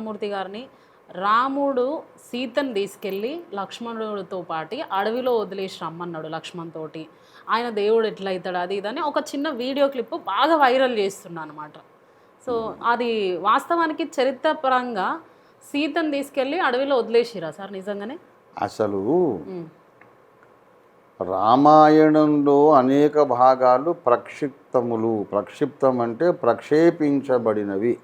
మూర్తి గారిని రాముడు సీతను తీసుకెళ్ళి లక్ష్మణుడితో పాటి అడవిలో వదిలేసి రమ్మన్నాడు లక్ష్మణ్ తోటి. ఆయన దేవుడు ఎట్లా అవుతాడు అది ఇదని ఒక చిన్న వీడియో క్లిప్ బాగా వైరల్ చేస్తున్నా అనమాట. సో అది వాస్తవానికి చరిత్రపరంగా సీతను తీసుకెళ్ళి అడవిలో వదిలేసిరా సార్ నిజంగానే? అసలు రామాయణంలో అనేక భాగాలు ప్రక్షిప్తములు. ప్రక్షిప్తం అంటే ప్రక్షేపించబడినవి.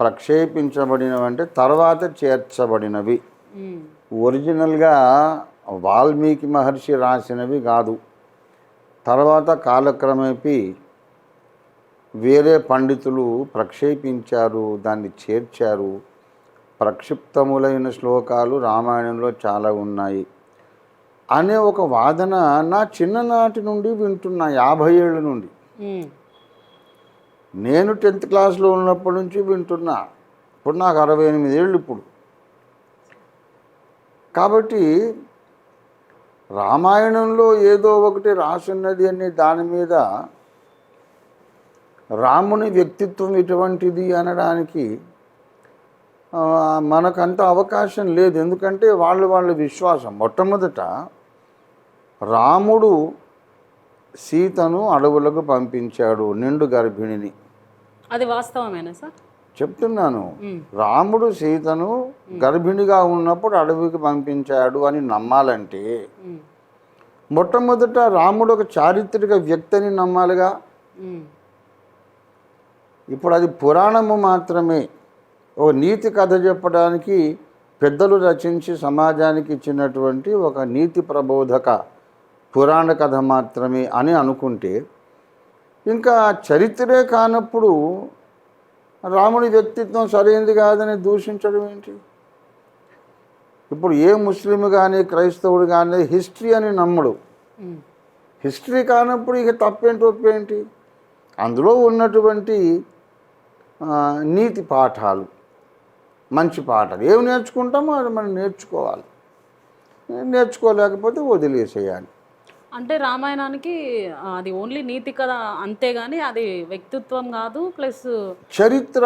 ప్రక్షేపించబడినవంటే తర్వాత చేర్చబడినవి. ఒరిజినల్గా వాల్మీకి మహర్షి రాసినవి కాదు. తర్వాత కాలక్రమేపీ వేరే పండితులు ప్రక్షేపించారు, దాన్ని చేర్చారు. ప్రక్షిప్తములైన శ్లోకాలు రామాయణంలో చాలా ఉన్నాయి అనే ఒక వాదన నా చిన్ననాటి నుండి వింటున్నా, 50 ఏళ్ళ నుండి. నేను 10th క్లాస్లో ఉన్నప్పటి నుంచి వింటున్నా. ఇప్పుడు నాకు 68 ఏళ్ళు ఇప్పుడు. కాబట్టి రామాయణంలో ఏదో ఒకటి రాసున్నది అనే దాని మీద రాముని వ్యక్తిత్వం ఇటువంటిది అనడానికి మనకంత అవకాశం లేదు. ఎందుకంటే వాళ్ళ విశ్వాసం. మొట్టమొదట రాముడు సీతను అడవులకు పంపించాడు, నిండు గర్భిణిని. అది వాస్తవమేనా సార్? చెప్తున్నాను. రాముడు సీతను గర్భిణిగా ఉన్నప్పుడు అడవికి పంపించాడు అని నమ్మాలంటే మొట్టమొదట రాముడు ఒక చారిత్రక వ్యక్తిని నమ్మాలిగా. ఇప్పుడు అది పురాణము మాత్రమే, ఒక నీతి కథ చెప్పడానికి పెద్దలు రచించి సమాజానికి ఇచ్చినటువంటి ఒక నీతి ప్రబోధక పురాణ కథ మాత్రమే అని అనుకుంటే, ఇంకా చరిత్రే కానప్పుడు రాముడి వ్యక్తిత్వం సరైనది కాదని దూషించడం ఏంటి? ఇప్పుడు ఏ ముస్లిం కానీ క్రైస్తవుడు కానీ హిస్టరీ అని నమ్మడు. హిస్టరీ కానప్పుడు ఇక తప్పేంటి ఒప్పేంటి? అందులో ఉన్నటువంటి నీతి పాఠాలు, మంచి పాఠాలు ఏమి నేర్చుకుంటామో అది మనం నేర్చుకోవాలి. నేర్చుకోలేకపోతే వదిలేసేయాలి. అంటే రామాయణానికి అది ఓన్లీ నీతి కథ అంతేగాని అది వ్యక్తిత్వం కాదు, ప్లస్ చరిత్ర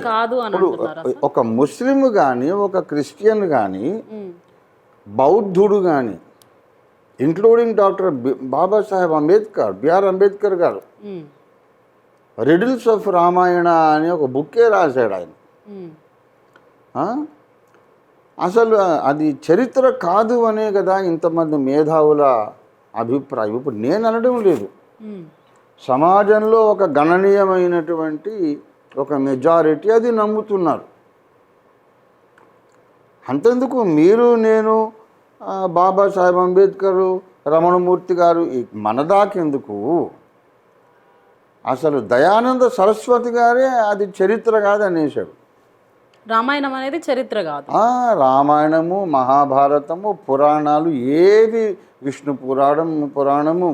కాదు అని అంటున్నారా? ఒక ముస్లిం కానీ, ఒక క్రిస్టియన్ కానీ, బౌద్ధుడు కానీ, including doctor Babasaheb Ambedkar, BR Ambedkar గారు రిడిల్స్ ఆఫ్ రామాయణ అని ఒక బుక్కే రాశాడు ఆయన. అసలు అది చరిత్ర కాదు అనే కదా ఇంతమంది మేధావుల అభిప్రాయం. ఇప్పుడు నేను అనడం లేదు, సమాజంలో ఒక గణనీయమైనటువంటి ఒక మెజారిటీ అది నమ్ముతున్నారు. అంతెందుకు మీరు నేను బాబాసాహెబ్ అంబేద్కర్, రమణమూర్తి గారు మనదాకెందుకు? అసలు దయానంద సరస్వతి గారే అది చరిత్ర కాదు అనేసాడు. రామాయణం అనేది చరిత్ర కాదు. రామాయణము, మహాభారతము, పురాణాలు ఏవి, విష్ణు పురాణము,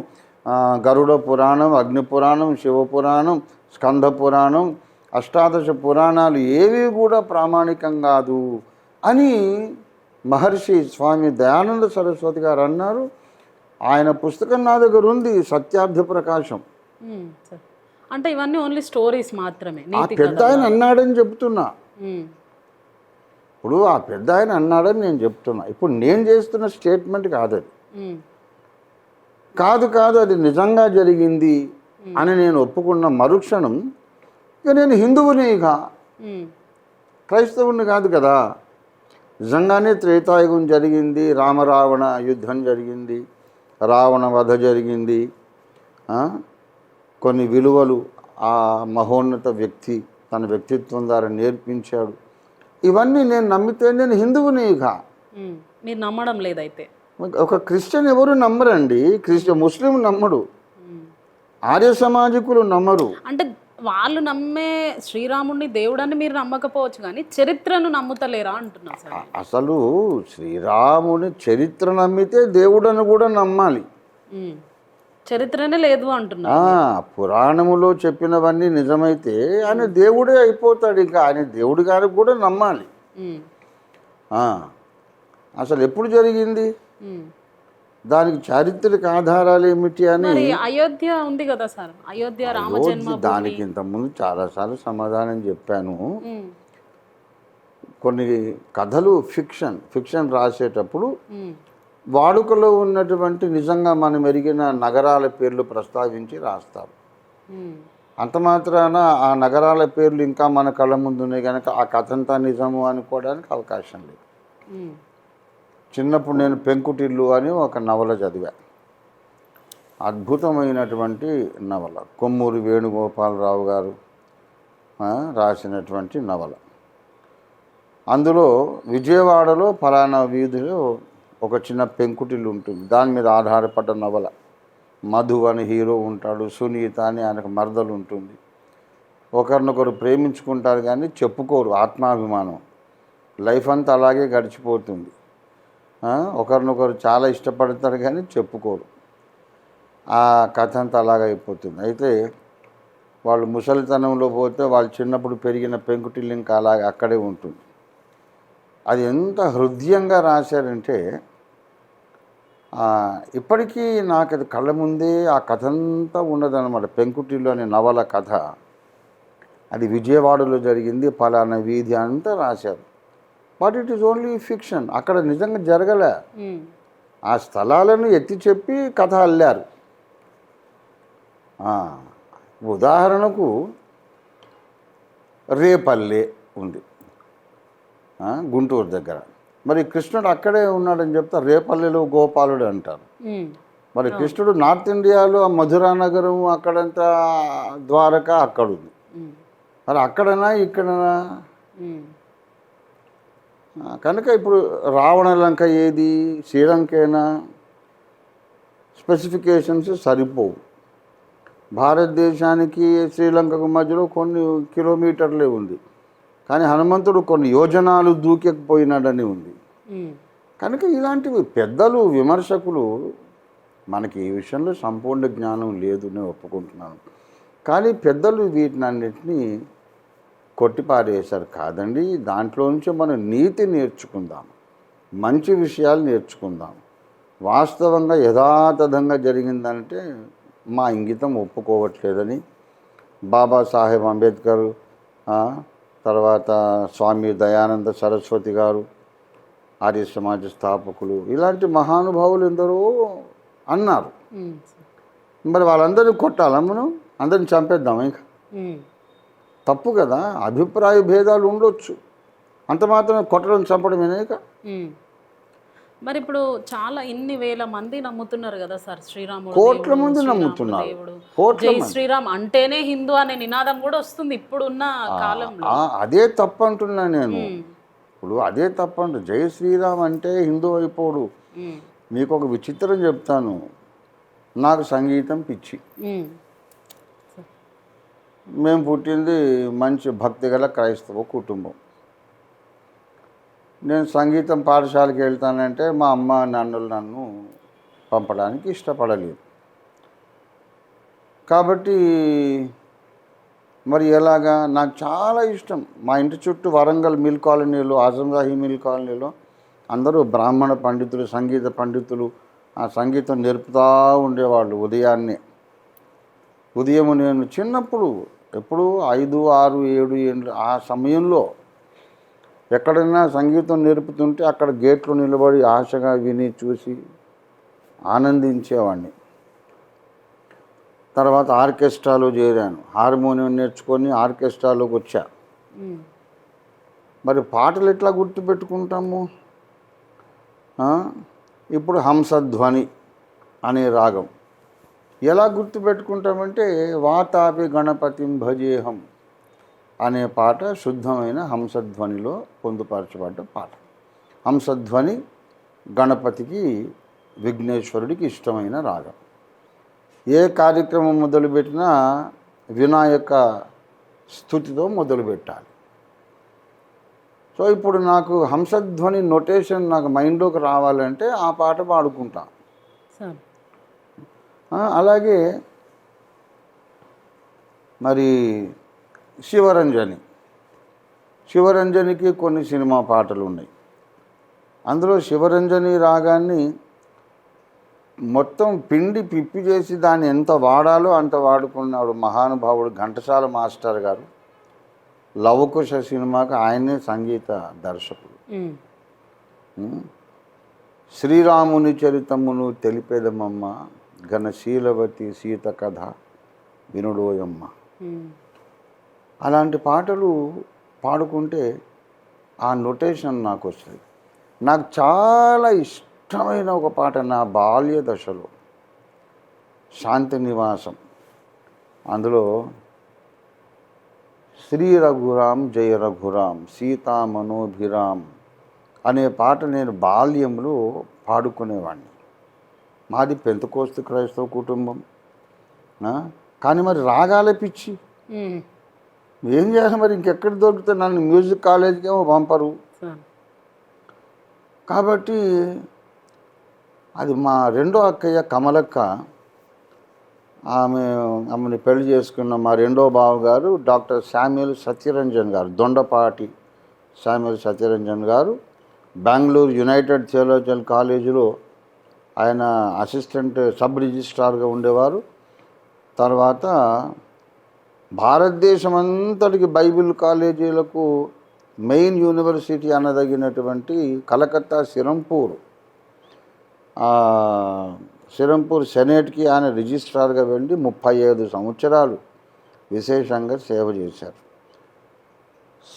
గరుడ పురాణం, అగ్ని పురాణం, శివ పురాణం, స్కంద పురాణం, అష్టాదశ పురాణాలు ఏవి కూడా ప్రామాణికం కాదు అని మహర్షి స్వామి దయానంద సరస్వతి గారు అన్నారు. ఆయన పుస్తకం నా దగ్గర ఉంది, సత్యార్థ ప్రకాశం. అంటే ఇవన్నీ ఓన్లీ స్టోరీస్ మాత్రమే. ఆ పెద్ద ఆయన అన్నాడని చెప్తున్నా. ఇప్పుడు ఆ పెద్ద ఆయన అన్నాడని నేను చెప్తున్నా. ఇప్పుడు నేను చేస్తున్న స్టేట్మెంట్ కాదు అది. కాదు అది నిజంగా జరిగింది అని నేను ఒప్పుకున్న మరుక్షణం ఇక నేను హిందువుని, ఇక క్రైస్తవుని కాదు కదా. నిజంగానే త్రేతాయుగం జరిగింది, రామరావణ యుద్ధం జరిగింది, రావణ వధ జరిగింది, కొన్ని విలువలు ఆ మహోన్నత వ్యక్తి తన వ్యక్తిత్వం ద్వారా నేర్పించాడు. ఇవన్నీ నేను నమ్మితే నేను హిందువుని. ఇక మీరు నమ్మడం లేదైతే? ఒక క్రిస్టియన్ ఎవరు నమ్మరండి. ముస్లిం నమ్మడు, ఆర్య సమాజికులు నమ్మరు. అంటే వాళ్ళు నమ్మే శ్రీరాముడిని దేవుడని మీరు నమ్మకపోవచ్చు కానీ చరిత్రను నమ్ముతలేరా అంటున్నారు సార్. అసలు శ్రీరాముని చరిత్ర నమ్మితే దేవుడని కూడా నమ్మాలి. చరిత్రనే లేదు అంటున్నా. పురాణములో చెప్పినవన్నీ నిజమైతే ఆయన దేవుడే అయిపోతాడు. ఇంకా ఆయన దేవుడి గారికి కూడా నమ్మాలి. అసలు ఎప్పుడు జరిగింది, దానికి చారిత్రక ఆధారాలు ఏమిటి అని. అయోధ్య ఉంది కదా సార్, అయోధ్య రామ జన్మభూమి. దానికి ఇంతకుముందు చాలాసార్లు సమాధానం చెప్పాను. కొన్ని కథలు ఫిక్షన్ రాసేటప్పుడు వాడుకలో ఉన్నటువంటి నిజంగా మనం ఎరిగిన నగరాల పేర్లు ప్రస్తావించి రాస్తారు. అంత మాత్రాన ఆ నగరాల పేర్లు ఇంకా మన కళ్ళ ముందు ఉన్నాయి కనుక ఆ కథ అంతా నిజము అనుకోవడానికి అవకాశం లేదు. చిన్నప్పుడు నేను పెంకుటిల్లు అని ఒక నవల చదివా. అద్భుతమైనటువంటి నవల, కొమ్మూరి వేణుగోపాలరావు గారు రాసినటువంటి నవల. అందులో విజయవాడలో ఫలానా వీధిలో ఒక చిన్న పెంకుటిల్లు ఉంటుంది, దాని మీద ఆధారపడ్డ నవల. మధు అని హీరో ఉంటాడు, సునీత అని ఆయనకు మరదలు ఉంటుంది. ఒకరినొకరు ప్రేమించుకుంటారు కానీ చెప్పుకోరు, ఆత్మాభిమానం. లైఫ్ అంతా అలాగే గడిచిపోతుంది. ఒకరినొకరు చాలా ఇష్టపడతారు కానీ చెప్పుకోరు. ఆ కథ అంతా అలాగైపోతుంది. అయితే వాళ్ళు ముసలితనంలో పోతే వాళ్ళు చిన్నప్పుడు పెరిగిన పెంకుటిల్లు ఇంకా అలాగే అక్కడే ఉంటుంది. అది ఎంత హృదయంగా రాశారంటే ఇప్పటికీ నాకు అది కళ్ళ ముందే ఆ కథ అంతా ఉన్నదన్నమాట. పెంకుటిల్లు అనే నవల కథ అది విజయవాడలో జరిగింది, పలానా వీధి అంతా రాశారు. But it is only fiction. అక్కడ నిజంగా జరగలే. ఆ స్థలాలను ఎత్తి చెప్పి కథ అల్లారు. ఉదాహరణకు రేపల్లె ఉంది గుంటూరు దగ్గర. మరి కృష్ణుడు అక్కడే ఉన్నాడని చెప్తా రేపల్లెలో గోపాలుడు అంటారు. మరి కృష్ణుడు నార్త్ ఇండియాలో మధురా నగరం అక్కడంతా ద్వారక అక్కడుంది. మరి అక్కడనా ఇక్కడనా? కనుక ఇప్పుడు రావణ లంక ఏది, శ్రీలంకేనా? స్పెసిఫికేషన్స్ సరిపోవు. భారతదేశానికి శ్రీలంకకు మధ్యలో కొన్ని కిలోమీటర్లే ఉంది, కానీ హనుమంతుడు కొన్ని యోజనాలు దూకెకపోయినాడని ఉంది. కనుక ఇలాంటివి పెద్దలు, విమర్శకులు, మనకి ఈ విషయంలో సంపూర్ణ జ్ఞానం లేదు, నేను ఒప్పుకుంటున్నాను. కానీ పెద్దలు వీటినన్నిటినీ కొట్టిపారేశారు. కాదండి, దాంట్లో నుంచి మనం నీతి నేర్చుకుందాం, మంచి విషయాలు నేర్చుకుందాం. వాస్తవంగా యథాతథంగా జరిగిందంటే మా ఇంగితం ఒప్పుకోవట్లేదని బాబాసాహెబ్ అంబేద్కర్, తర్వాత స్వామి దయానంద సరస్వతి గారు, ఆర్య సమాజ స్థాపకులు, ఇలాంటి మహానుభావులు ఎందరో అన్నారు. మరి వాళ్ళందరినీ కొట్టాలా మనం? అందరిని చంపేద్దాం? ఇంకా తప్పు కదా. అభిప్రాయ భేదాలు ఉండొచ్చు, అంత మాత్రం కొట్టడం చంపడమేనా? ఇక మరి ఇప్పుడు చాలా ఇన్ని వేల మంది నమ్ముతున్నారు కదా సార్, శ్రీరాముడు, కోట్ల మంది నమ్ముతున్నారు. జై శ్రీరామ్ అంటేనే హిందూ అనే నినాదం కూడా వస్తుంది ఇప్పుడున్న కాలంలో. అదే తప్పు అంటున్నా నేను. ఇప్పుడు అదే తప్పంటు. జై శ్రీరామ్ అంటే హిందూ అయిపోడు. మీకు ఒక విచిత్రం చెప్తాను. నాకు సంగీతం పిచ్చి. మేము పుట్టింది మంచి భక్తి గల క్రైస్తవ కుటుంబం. నేను సంగీతం పాఠశాలకు వెళ్తానంటే మా అమ్మ నాన్నలు నన్ను పంపడానికి ఇష్టపడలేదు. కాబట్టి మరి ఎలాగా? నాకు చాలా ఇష్టం. మా ఇంటి చుట్టూ వరంగల్ మిల్ కాలనీలో, ఆజంజాహి మిల్ కాలనీలో అందరూ బ్రాహ్మణ పండితులు, సంగీత పండితులు ఆ సంగీతం నేర్పుతూ ఉండేవాళ్ళు. ఉదయం నేను చిన్నప్పుడు ఎప్పుడు 5, 6, 7 ఏళ్ళు ఆ సమయంలో ఎక్కడైనా సంగీతం నేర్పుతుంటే అక్కడ గేట్లో నిలబడి ఆశగా విని చూసి ఆనందించేవాడిని. తర్వాత ఆర్కెస్ట్రాలో చేరాను. హార్మోనియం నేర్చుకొని ఆర్కెస్ట్రాలోకి వచ్చా. మరి పాటలు ఎట్లా గుర్తుపెట్టుకుంటాము? ఇప్పుడు హంసధ్వని అనే రాగం ఎలా గుర్తుపెట్టుకుంటామంటే వాతాపి గణపతిం భజేహం అనే పాట శుద్ధమైన హంసధ్వనిలో పొందుపరచబడ్డ పాట. హంసధ్వని గణపతికి, విఘ్నేశ్వరుడికి ఇష్టమైన రాగం. ఏ కార్యక్రమం మొదలుపెట్టినా వినాయక స్తుతితో మొదలుపెట్టాలి. సో ఇప్పుడు నాకు హంసధ్వని నొటేషన్ నాకు మైండ్లోకి రావాలంటే ఆ పాట పాడుకుంటా. అలాగే మరి శివరంజనికి కొన్ని సినిమా పాటలు ఉన్నాయి. అందులో శివరంజని రాగాన్ని మొత్తం పిండి పిప్పి చేసి దాన్ని ఎంత వాడాలో అంత వాడుకున్నాడు మహానుభావుడు ఘంటసాల మాస్టర్ గారు. లవకుశ సినిమాకి ఆయనే సంగీత దర్శకుడు. శ్రీరాముని చరితమును తెలిపేదమమ్మ, ఘనశీలవతి సీత కథ వినుడోయమ్మ. అలాంటి పాటలు పాడుకుంటే ఆ నొటేషన్ నాకు వస్తుంది. నాకు చాలా ఇష్టమైన ఒక పాట నా బాల్య దశలో, శాంతి నివాసం. అందులో శ్రీ రఘురాం జయ రఘురాం సీతా మనోభిరాం అనే పాట నేను బాల్యంలో పాడుకునేవాడిని. మాది పెంతకోస్తు క్రైస్తవ కుటుంబం, కానీ మరి రాగాల పిచ్చి ఏం చేయాలి మరి, ఇంకెక్కడ దొరికితే నన్ను మ్యూజిక్ కాలేజీకి ఏమో పంపరు. కాబట్టి అది మా రెండో అక్కయ్య కమలక్క, ఆమెని పెళ్లి చేసుకున్న మా రెండో బావగారు డాక్టర్ శామ్యుల్ సత్యరంజన్ గారు, దొండపాటి శామ్యుల్ సత్యరంజన్ గారు బెంగళూరు యునైటెడ్ థియోలాజికల్ కాలేజీలో ఆయన అసిస్టెంట్ సబ్ రిజిస్ట్రార్గా ఉండేవారు. తర్వాత భారతదేశం అంతటికి బైబిల్ కాలేజీలకు మెయిన్ యూనివర్సిటీ అనదగినటువంటి కలకత్తా సిరంపూర్ సెనేట్కి ఆయన రిజిస్ట్రార్గా వెళ్ళి 35 సంవత్సరాలు విశేషంగా సేవ చేశారు.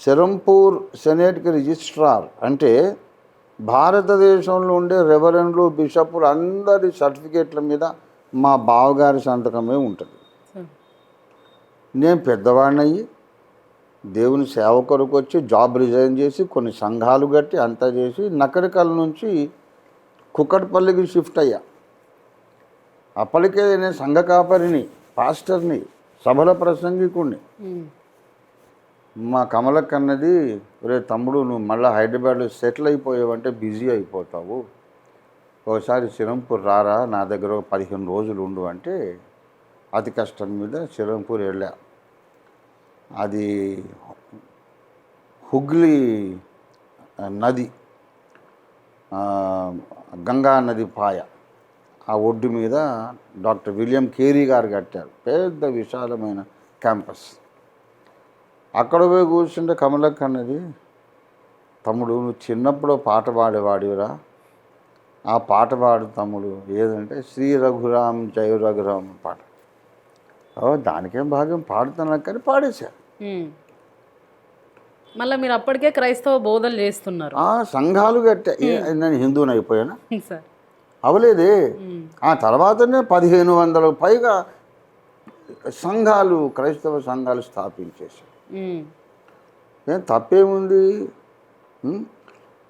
సిరంపూర్ సెనేట్కి రిజిస్ట్రార్ అంటే భారతదేశంలో ఉండే రెవరెండ్లు, బిషపులు అందరి సర్టిఫికేట్ల మీద మా బావగారి సంతకమే ఉంటుంది. నేను పెద్దవాడిని అయ్యి దేవుని సేవ కొరకు వచ్చి జాబ్ రిజైన్ చేసి కొన్ని సంఘాలు కట్టి అంతా చేసి నకరికల్ నుంచి కుక్కట్పల్లికి షిఫ్ట్ అయ్యా. అప్పటికే నేను సంఘ కాపరిని, పాస్టర్ని, సభల ప్రసంగికుడిని. మా కమలక్క అన్నది, రే తమ్ముడు నువ్వు మళ్ళీ హైదరాబాద్లో సెటిల్ అయిపోయావంటే బిజీ అయిపోతావు, ఒకసారి సిరంపూర్ రారా, నా దగ్గర 15 రోజులు ఉండు అంటే అతి కష్టం మీద సిరంపూర్ వెళ్ళా. అది హుగ్లీ నది, గంగా నది పాయ, ఆ ఒడ్డు మీద డాక్టర్ విలియం కేరీ గారు కట్టారు పెద్ద విశాలమైన క్యాంపస్. అక్కడ పోయి కూర్చుంటే కమలక్క అన్నది, తమ్ముడు నువ్వు చిన్నప్పుడు పాట పాడేవాడివిరా, ఆ పాట పాడు తమ్ముడు, ఏదంటే శ్రీ రఘురాం జయ రఘురాం పాట. దానికేం భాగ్యం, పాడుతున్నా కానీ పాడేశారు. మళ్ళీ మీరు అప్పటికే క్రైస్తవ బోధలు చేస్తున్నారు. సంఘాలు కట్టా. నేను హిందూని అయిపోయానా? సార్ అవలేదే. ఆ తర్వాతనే 1500 పైగా సంఘాలు, క్రైస్తవ సంఘాలు స్థాపించేశారు. ఏం తప్పేముంది?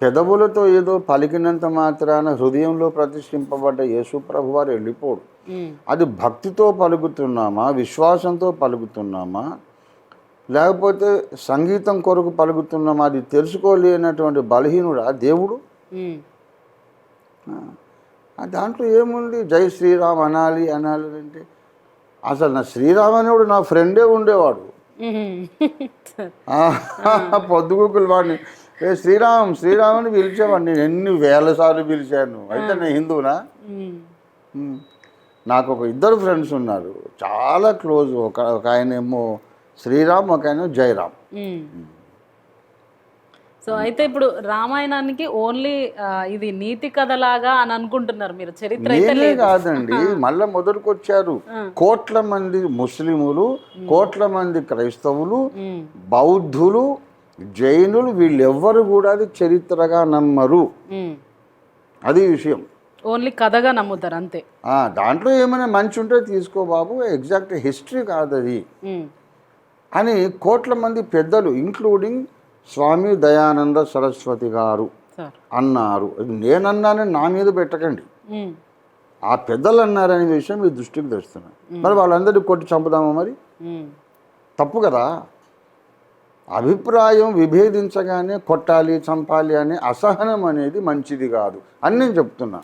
పెదవులతో ఏదో పలికినంత మాత్రాన హృదయంలో ప్రతిష్ఠింపబడ్డ యేసు ప్రభు వారు వెళ్ళిపోడు. అది భక్తితో పలుకుతున్నామా, విశ్వాసంతో పలుకుతున్నామా, లేకపోతే సంగీతం కొరకు పలుకుతున్నామా, అది తెలుసుకోలేనటువంటి బలహీనుడా దేవుడు? దాంట్లో ఏముంది? జై శ్రీరామ్ అనాలి అంటే అసలు నా శ్రీరామనుడు నా ఫ్రెండే ఉండేవాడు. పొద్దుగుకులు వాడిని శ్రీరామ్ శ్రీరామ్ అని పిలిచేవాడిని. నేను ఎన్ని వేల సార్లు పిలిచాను. అయితే నేను హిందువునా? నాకు ఒక 2 ఫ్రెండ్స్ ఉన్నారు చాలా క్లోజ్. ఒక ఆయన ఏమో శ్రీరామ్, ఒక ఆయన జయరామ్. సో అయితే ఇప్పుడు రామాయణానికి ఓన్లీ ఇది నీతి కథలాగా అని అనుకుంటున్నారు మీరు, చరిత్ర అయితే కాదండి. మళ్ళీ మొదలుకొచ్చారు. కోట్ల మంది ముస్లిములు, కోట్ల మంది క్రైస్తవులు, బౌద్ధులు, జైనులు, వీళ్ళెవ్వరు కూడా అది చరిత్రగా నమ్మరు. అది విషయం. ఓన్లీ కథగా నమ్ముతారు అంతే. దాంట్లో ఏమైనా మంచి ఉంటే తీసుకో బాబు, ఎగ్జాక్ట్ హిస్టరీ కాదు అది అని కోట్ల మంది పెద్దలు ఇంక్లూడింగ్ స్వామి దయానంద సరస్వతి గారు అన్నారు. నేనన్నానని నా మీద పెట్టకండి, ఆ పెద్దలు అన్నారనే విషయం మీ దృష్టికి తెస్తున్నాను. మరి వాళ్ళందరినీ కొట్టి చంపుదామా? మరి తప్పు కదా. అభిప్రాయం విభేదించగానే కొట్టాలి, చంపాలి అనే అసహనం అనేది మంచిది కాదు అని నేను చెప్తున్నా.